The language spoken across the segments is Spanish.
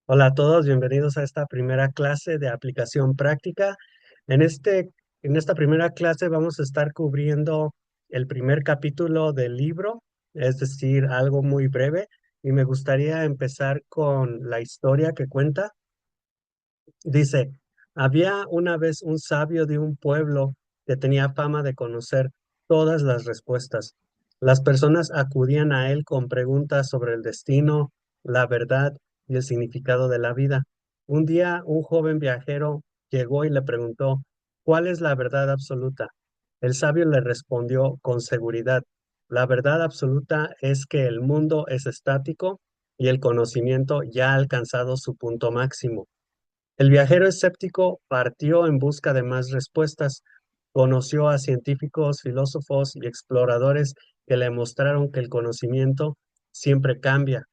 Hola a todos, bienvenidos a esta primera clase de aplicación práctica. En en esta primera clase vamos a estar cubriendo el primer capítulo del libro, es decir, algo muy breve, y me gustaría empezar con la historia que cuenta. Dice, había una vez un sabio de un pueblo que tenía fama de conocer todas las respuestas. Las personas acudían a él con preguntas sobre el destino, la verdad y el significado de la vida. Un día, un joven viajero llegó y le preguntó, ¿cuál es la verdad absoluta? El sabio le respondió con seguridad, la verdad absoluta es que el mundo es estático y el conocimiento ya ha alcanzado su punto máximo. El viajero escéptico partió en busca de más respuestas. Conoció a científicos, filósofos y exploradores que le mostraron que el conocimiento siempre cambia.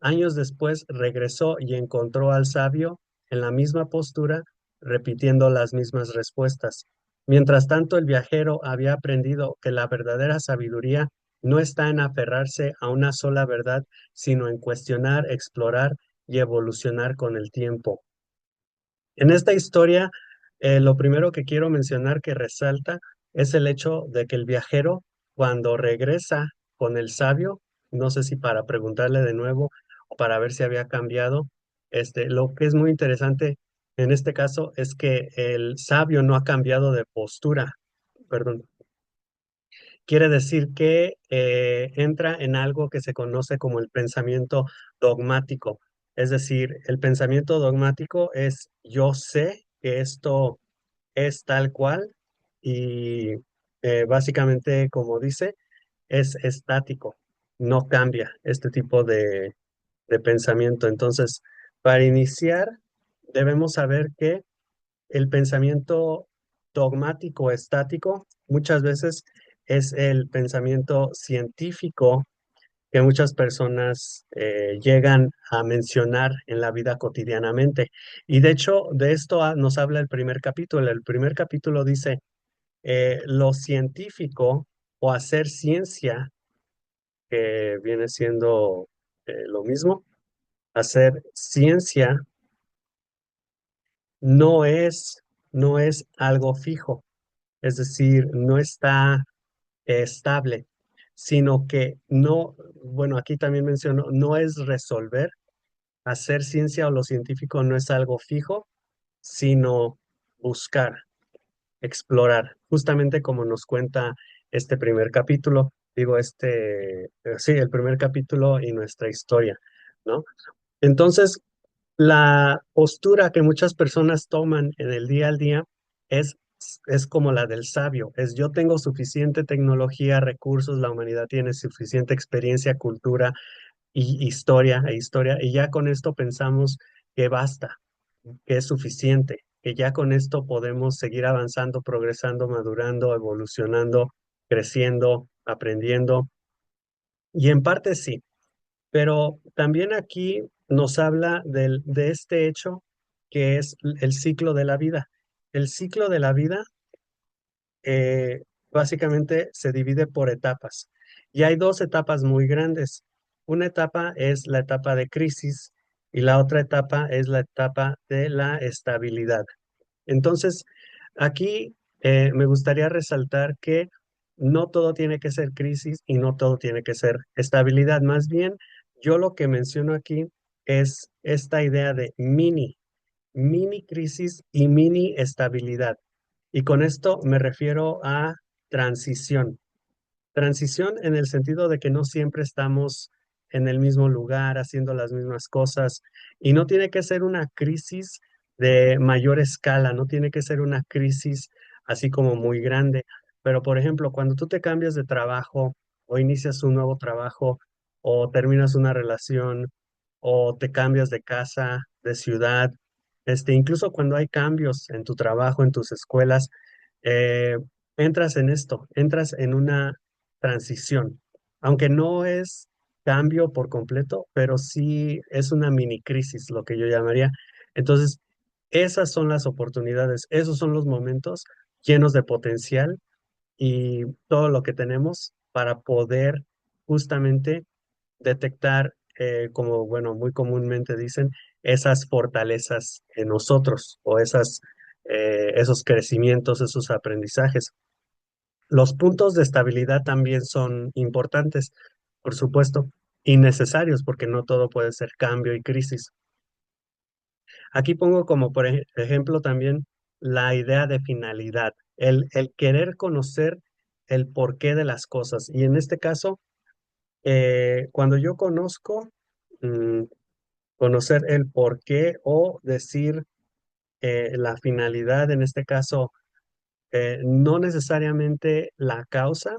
Años después regresó y encontró al sabio en la misma postura, repitiendo las mismas respuestas. Mientras tanto, el viajero había aprendido que la verdadera sabiduría no está en aferrarse a una sola verdad, sino en cuestionar, explorar y evolucionar con el tiempo. En esta historia, lo primero que quiero mencionar que resalta es el hecho de que el viajero, cuando regresa con el sabio, no sé si para preguntarle de nuevo o para ver si había cambiado, lo que es muy interesante en este caso es que el sabio no ha cambiado de postura, perdón. Quiere decir que entra en algo que se conoce como el pensamiento dogmático. Es decir, el pensamiento dogmático es yo sé que esto es tal cual y básicamente, como dice, es estático, no cambia este tipo de pensamiento. Entonces, para iniciar, debemos saber que el pensamiento dogmático estático muchas veces es el pensamiento científico que muchas personas llegan a mencionar en la vida cotidianamente. Y de hecho, de esto nos habla el primer capítulo. El primer capítulo dice, lo científico o hacer ciencia, que viene siendo lo mismo, hacer ciencia no es, no es algo fijo. Es decir, no está estable, sino que no, bueno, aquí también menciono, no es resolver, hacer ciencia o lo científico no es algo fijo, sino buscar, explorar, justamente como nos cuenta este primer capítulo, digo, sí, el primer capítulo y nuestra historia, ¿no? Entonces, la postura que muchas personas toman en el día al día es, es como la del sabio, es yo tengo suficiente tecnología, recursos, la humanidad tiene suficiente experiencia, cultura y historia, y ya con esto pensamos que basta, que es suficiente, que ya con esto podemos seguir avanzando, progresando, madurando, evolucionando, creciendo, aprendiendo, y en parte sí. Pero también aquí nos habla de este hecho que es el ciclo de la vida. El ciclo de la vida eh, básicamente se divide por etapas y hay dos etapas muy grandes. Una etapa es la etapa de crisis y la otra etapa es la etapa de la estabilidad. Entonces, aquí me gustaría resaltar que no todo tiene que ser crisis y no todo tiene que ser estabilidad. Más bien, yo lo que menciono aquí es esta idea de mini crisis y mini estabilidad. Y con esto me refiero a transición. Transición en el sentido de que no siempre estamos en el mismo lugar haciendo las mismas cosas y no tiene que ser una crisis de mayor escala, no tiene que ser una crisis así como muy grande, pero por ejemplo, cuando tú te cambias de trabajo o inicias un nuevo trabajo o terminas una relación o te cambias de casa, de ciudad, incluso cuando hay cambios en tu trabajo, en tus escuelas, eh, entras en esto, entras en una transición, aunque no es cambio por completo, pero sí es una mini crisis, lo que yo llamaría. Entonces, esas son las oportunidades, esos son los momentos llenos de potencial y todo lo que tenemos para poder justamente detectar, como, bueno, muy comúnmente dicen, esas fortalezas en nosotros o esos crecimientos, esos aprendizajes. Los puntos de estabilidad también son importantes, por supuesto, y necesarios porque no todo puede ser cambio y crisis. Aquí pongo como por ejemplo también la idea de finalidad, el querer conocer el porqué de las cosas. Y en este caso, cuando yo conozco, mm, conocer el porqué o decir la finalidad, en este caso, no necesariamente la causa,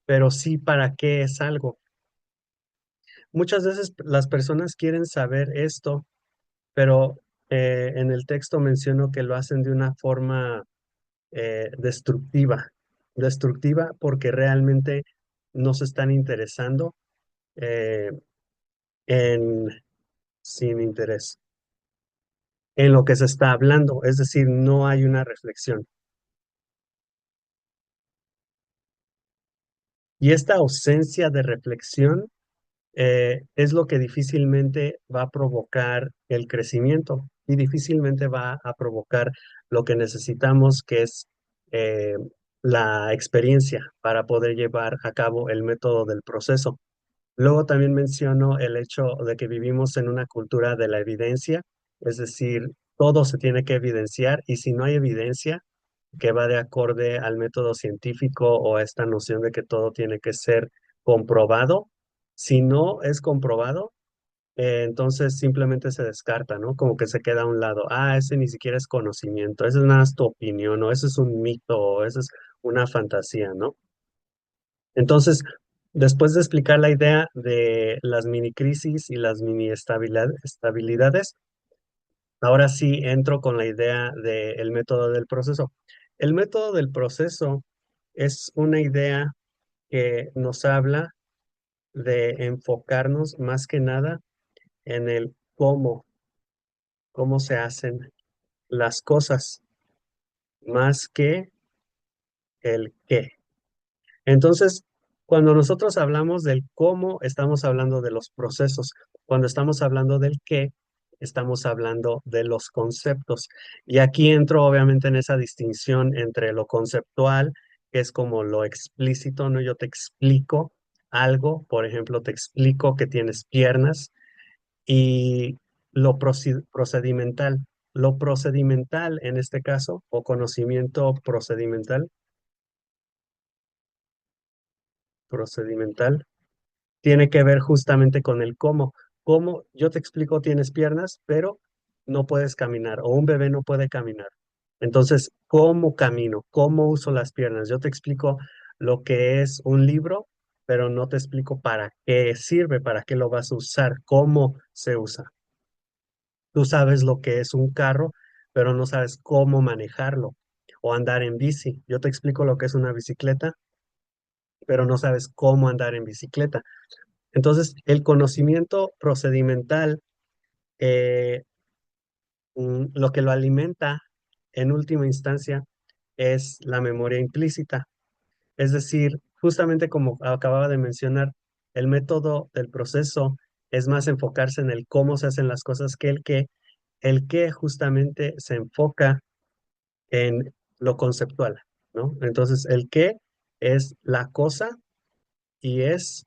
pero sí para qué es algo. Muchas veces las personas quieren saber esto, pero en el texto menciono que lo hacen de una forma destructiva, destructiva porque realmente no se están interesando eh, en, sin interés, en lo que se está hablando, es decir, no hay una reflexión. Y esta ausencia de reflexión es lo que difícilmente va a provocar el crecimiento y difícilmente va a provocar lo que necesitamos, que es eh, la experiencia para poder llevar a cabo el método del proceso. Luego también menciono el hecho de que vivimos en una cultura de la evidencia, es decir, todo se tiene que evidenciar y si no hay evidencia que va de acorde al método científico o a esta noción de que todo tiene que ser comprobado, si no es comprobado, entonces simplemente se descarta, ¿no? Como que se queda a un lado. Ah, ese ni siquiera es conocimiento, esa es nada más tu opinión, o ese es un mito, o esa es una fantasía, ¿no? Entonces, después de explicar la idea de las mini crisis y las mini estabilidades, ahora sí entro con la idea del método del proceso. El método del proceso es una idea que nos habla de enfocarnos más que nada en el cómo se hacen las cosas, más que el qué. Entonces, cuando nosotros hablamos del cómo, estamos hablando de los procesos. Cuando estamos hablando del qué, estamos hablando de los conceptos. Y aquí entro obviamente en esa distinción entre lo conceptual, que es como lo explícito, ¿no? Yo te explico algo, por ejemplo, te explico que tienes piernas, y lo procedimental. Lo procedimental en este caso, o conocimiento procedimental tiene que ver justamente con el cómo. Cómo yo te explico, tienes piernas, pero no puedes caminar, o un bebé no puede caminar. Entonces, ¿cómo camino? ¿Cómo uso las piernas? Yo te explico lo que es un libro, pero no te explico para qué sirve, para qué lo vas a usar, cómo se usa. Tú sabes lo que es un carro, pero no sabes cómo manejarlo o andar en bici. Yo te explico lo que es una bicicleta, pero no sabes cómo andar en bicicleta. Entonces, el conocimiento procedimental, eh, lo que lo alimenta en última instancia es la memoria implícita. Es decir, justamente como acababa de mencionar, el método del proceso es más enfocarse en el cómo se hacen las cosas que el qué. El qué justamente se enfoca en lo conceptual, ¿no? Entonces, el qué es la cosa y es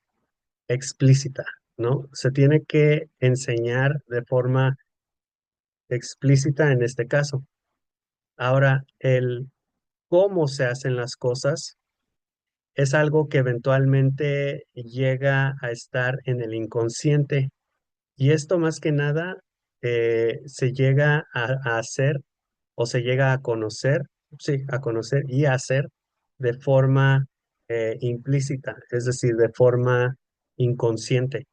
explícita, ¿no? Se tiene que enseñar de forma explícita en este caso. Ahora, el cómo se hacen las cosas es algo que eventualmente llega a estar en el inconsciente y esto más que nada se llega a hacer o se llega a conocer, sí, a conocer y a hacer de forma implícita, es decir, de forma inconsciente,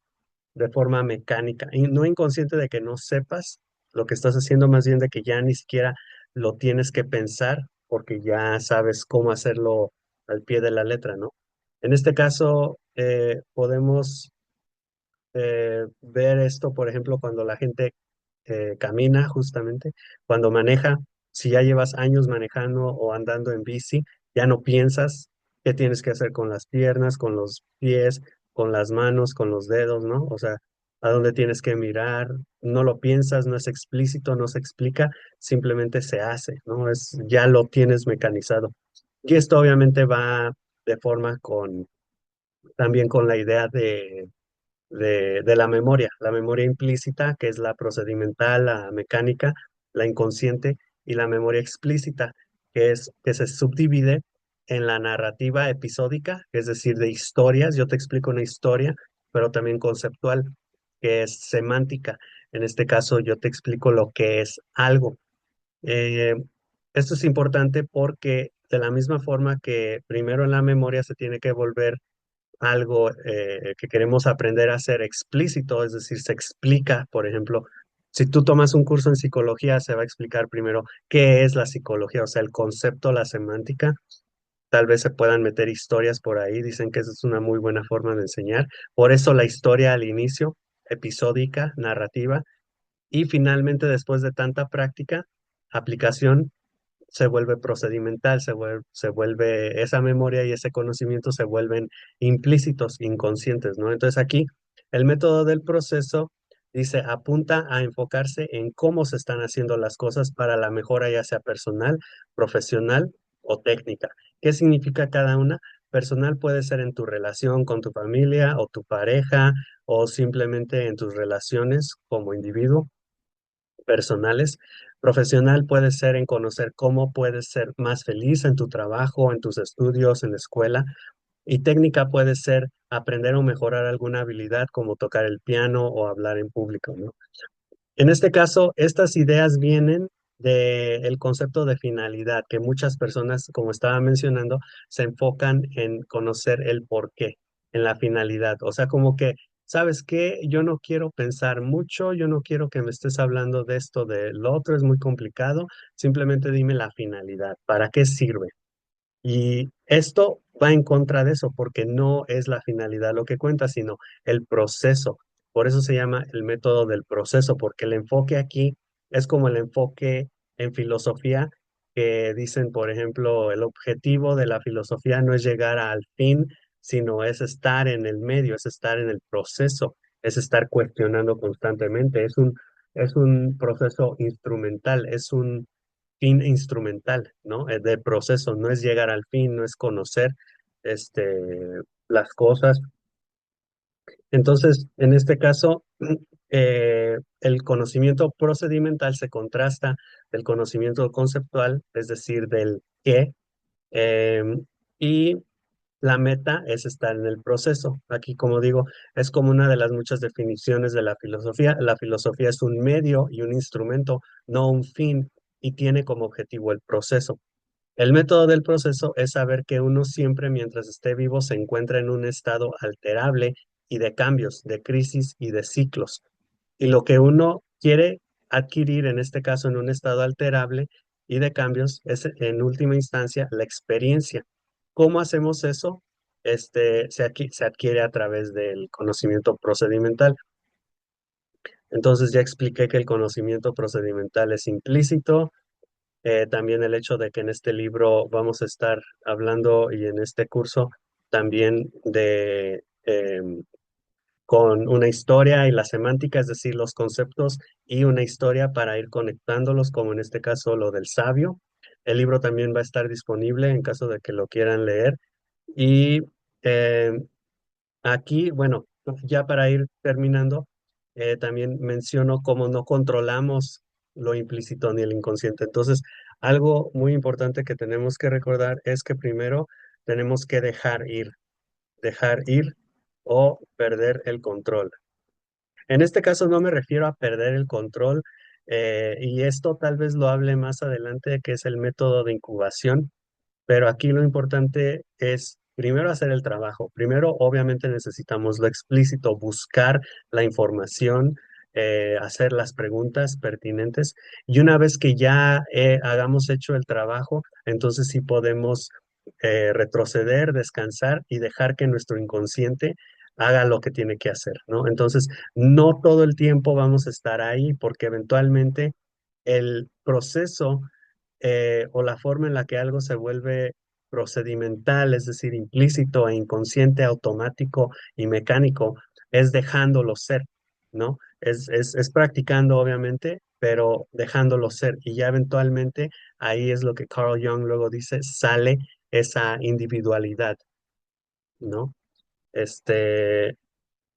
de forma mecánica, y no inconsciente de que no sepas lo que estás haciendo, más bien de que ya ni siquiera lo tienes que pensar porque ya sabes cómo hacerlo al pie de la letra, ¿no? En este caso, podemos ver esto, por ejemplo, cuando la gente camina justamente, cuando maneja, si ya llevas años manejando o andando en bici, ya no piensas qué tienes que hacer con las piernas, con los pies, con las manos, con los dedos, ¿no? O sea, a dónde tienes que mirar, no lo piensas, no es explícito, no se explica, simplemente se hace, ¿no? Ya lo tienes mecanizado. Y esto obviamente va de forma también con la idea de la memoria implícita, que es la procedimental, la mecánica, la inconsciente, y la memoria explícita, que se subdivide en la narrativa episódica, es decir, de historias. Yo te explico una historia, pero también conceptual, que es semántica. En este caso, yo te explico lo que es algo. Eh, Esto es importante porque de la misma forma que primero en la memoria se tiene que volver algo que queremos aprender a hacer explícito, es decir, se explica, por ejemplo, si tú tomas un curso en psicología, se va a explicar primero qué es la psicología, o sea, el concepto, la semántica. Tal vez se puedan meter historias por ahí, dicen que esa es una muy buena forma de enseñar. Por eso la historia al inicio, episódica, narrativa, y finalmente, después de tanta práctica, aplicación, se vuelve procedimental, se vuelve esa memoria y ese conocimiento se vuelven implícitos, inconscientes, ¿no? Entonces aquí el método del proceso dice, apunta a enfocarse en cómo se están haciendo las cosas para la mejora, ya sea personal, profesional o técnica. ¿Qué significa cada una? Personal puede ser en tu relación con tu familia o tu pareja o simplemente en tus relaciones como individuo personales. Profesional puede ser en conocer cómo puedes ser más feliz en tu trabajo, en tus estudios, en la escuela. Y técnica puede ser aprender o mejorar alguna habilidad como tocar el piano o hablar en público, ¿no? En este caso, estas ideas vienen del concepto de finalidad, que muchas personas, como estaba mencionando, se enfocan en conocer el porqué, en la finalidad. O sea, como que, ¿sabes qué? Yo no quiero pensar mucho, yo no quiero que me estés hablando de esto, de lo otro, es muy complicado. Simplemente dime la finalidad, ¿para qué sirve? Y esto va en contra de eso, porque no es la finalidad lo que cuenta, sino el proceso. Por eso se llama el método del proceso, porque el enfoque aquí es como el enfoque en filosofía, que dicen, por ejemplo, el objetivo de la filosofía no es llegar al fin, sino es estar en el medio, es estar en el proceso, es estar cuestionando constantemente. Es un proceso instrumental, es un fin instrumental, ¿no? De proceso, no es llegar al fin, no es conocer las cosas. Entonces, en este caso, el conocimiento procedimental se contrasta del conocimiento conceptual, es decir, del qué, eh, y la meta es estar en el proceso. Aquí, como digo, es como una de las muchas definiciones de la filosofía. La filosofía es un medio y un instrumento, no un fin, y tiene como objetivo el proceso. El método del proceso es saber que uno siempre mientras esté vivo se encuentra en un estado alterable y de cambios, de crisis y de ciclos. Y lo que uno quiere adquirir, en este caso en un estado alterable y de cambios, es en última instancia la experiencia. ¿Cómo hacemos eso? Se adquiere a través del conocimiento procedimental. Entonces ya expliqué que el conocimiento procedimental es implícito, también el hecho de que en este libro vamos a estar hablando y en este curso también con una historia y la semántica, es decir, los conceptos y una historia para ir conectándolos, como en este caso lo del sabio. El libro también va a estar disponible en caso de que lo quieran leer. Y eh, aquí, bueno, ya para ir terminando, también menciono cómo no controlamos lo implícito ni el inconsciente. Entonces, algo muy importante que tenemos que recordar es que primero tenemos que dejar ir o perder el control. En este caso no me refiero a perder el control, y esto tal vez lo hable más adelante, que es el método de incubación, pero aquí lo importante es primero hacer el trabajo. Primero, obviamente, necesitamos lo explícito, buscar la información, hacer las preguntas pertinentes. Y una vez que ya hagamos hecho el trabajo, entonces sí podemos retroceder, descansar y dejar que nuestro inconsciente haga lo que tiene que hacer, ¿no? Entonces, no todo el tiempo vamos a estar ahí porque eventualmente el proceso o la forma en la que algo se vuelve procedimental, es decir, implícito e inconsciente, automático y mecánico, es dejándolo ser. ¿no? Es practicando, obviamente, pero dejándolo ser. Y ya eventualmente ahí es lo que Carl Jung luego dice, sale esa individualidad, ¿no? Este,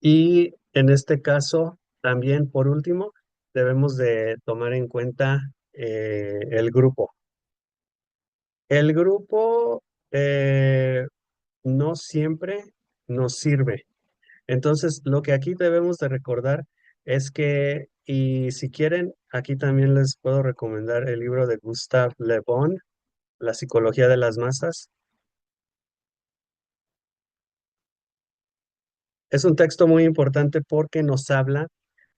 y en este caso, también por último, debemos de tomar en cuenta el grupo. El grupo no siempre nos sirve. Entonces, lo que aquí debemos de recordar es que, y si quieren, aquí también les puedo recomendar el libro de Gustave Le Bon, La psicología de las masas. Es un texto muy importante porque nos habla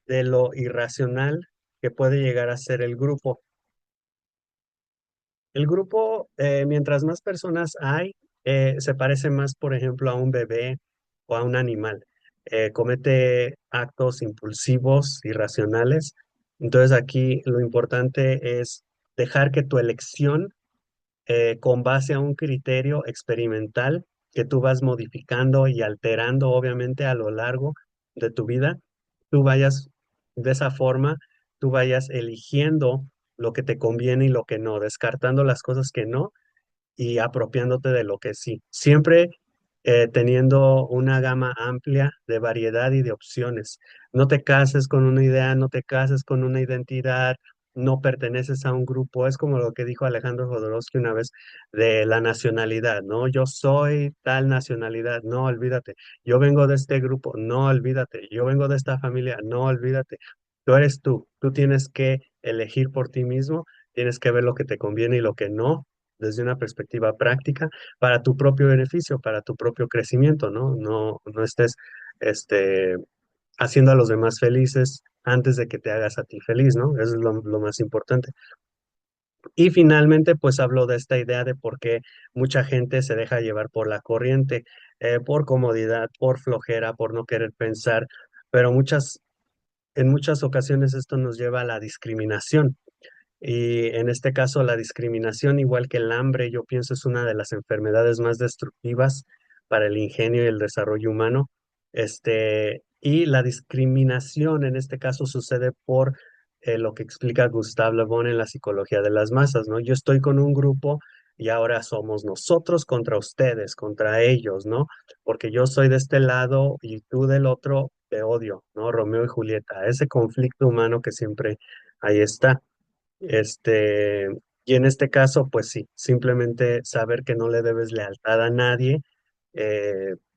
de lo irracional que puede llegar a ser el grupo. El grupo, mientras más personas hay, se parece más, por ejemplo, a un bebé o a un animal. Comete actos impulsivos, irracionales. Entonces aquí lo importante es dejar que tu elección, con base a un criterio experimental que tú vas modificando y alterando, obviamente, a lo largo de tu vida, tú vayas de esa forma, tú vayas eligiendo lo que te conviene y lo que no, descartando las cosas que no y apropiándote de lo que sí. Siempre teniendo una gama amplia de variedad y de opciones. No te cases con una idea, no te cases con una identidad, no perteneces a un grupo. Es como lo que dijo Alejandro Jodorowsky una vez de la nacionalidad, ¿no? Yo soy tal nacionalidad, no olvídate. Yo vengo de este grupo, no olvídate. Yo vengo de esta familia, no olvídate. Tú eres tú tienes que elegir por ti mismo, tienes que ver lo que te conviene y lo que no desde una perspectiva práctica para tu propio beneficio, para tu propio crecimiento, ¿no? No estés este, haciendo a los demás felices antes de que te hagas a ti feliz, ¿no? Eso es lo más importante. Y finalmente, pues hablo de esta idea de por qué mucha gente se deja llevar por la corriente, por comodidad, por flojera, por no querer pensar, pero en muchas ocasiones esto nos lleva a la discriminación. Y en este caso, la discriminación, igual que el hambre, yo pienso es una de las enfermedades más destructivas para el ingenio y el desarrollo humano. Y la discriminación en este caso sucede por lo que explica Gustave Le Bon en la psicología de las masas, ¿no? Yo estoy con un grupo y ahora somos nosotros contra ustedes, contra ellos, ¿no? Porque yo soy de este lado y tú del otro, te odio, ¿no? Romeo y Julieta, ese conflicto humano que siempre ahí está. Este, y en este caso, pues sí, simplemente saber que no le debes lealtad a nadie,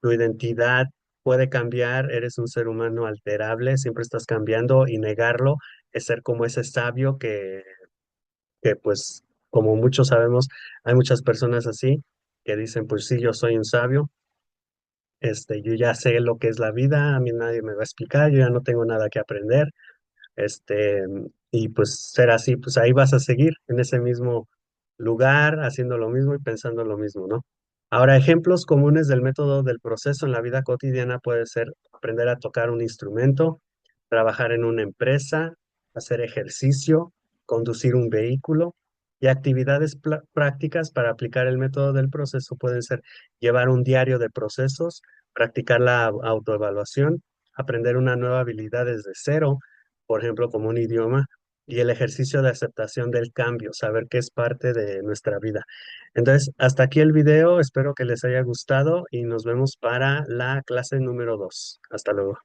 tu identidad puede cambiar, eres un ser humano alterable, siempre estás cambiando y negarlo es ser como ese sabio que pues, como muchos sabemos, hay muchas personas así que dicen, pues sí, yo soy un sabio, yo ya sé lo que es la vida, a mí nadie me va a explicar, yo ya no tengo nada que aprender este, y pues ser así, pues ahí vas a seguir en ese mismo lugar, haciendo lo mismo y pensando lo mismo, ¿no? Ahora, ejemplos comunes del método del proceso en la vida cotidiana puede ser aprender a tocar un instrumento, trabajar en una empresa, hacer ejercicio, conducir un vehículo y actividades prácticas para aplicar el método del proceso pueden ser llevar un diario de procesos, practicar la autoevaluación, aprender una nueva habilidad desde cero, por ejemplo, como un idioma, y el ejercicio de aceptación del cambio, saber que es parte de nuestra vida. Entonces, hasta aquí el video, espero que les haya gustado y nos vemos para la clase número 2. Hasta luego.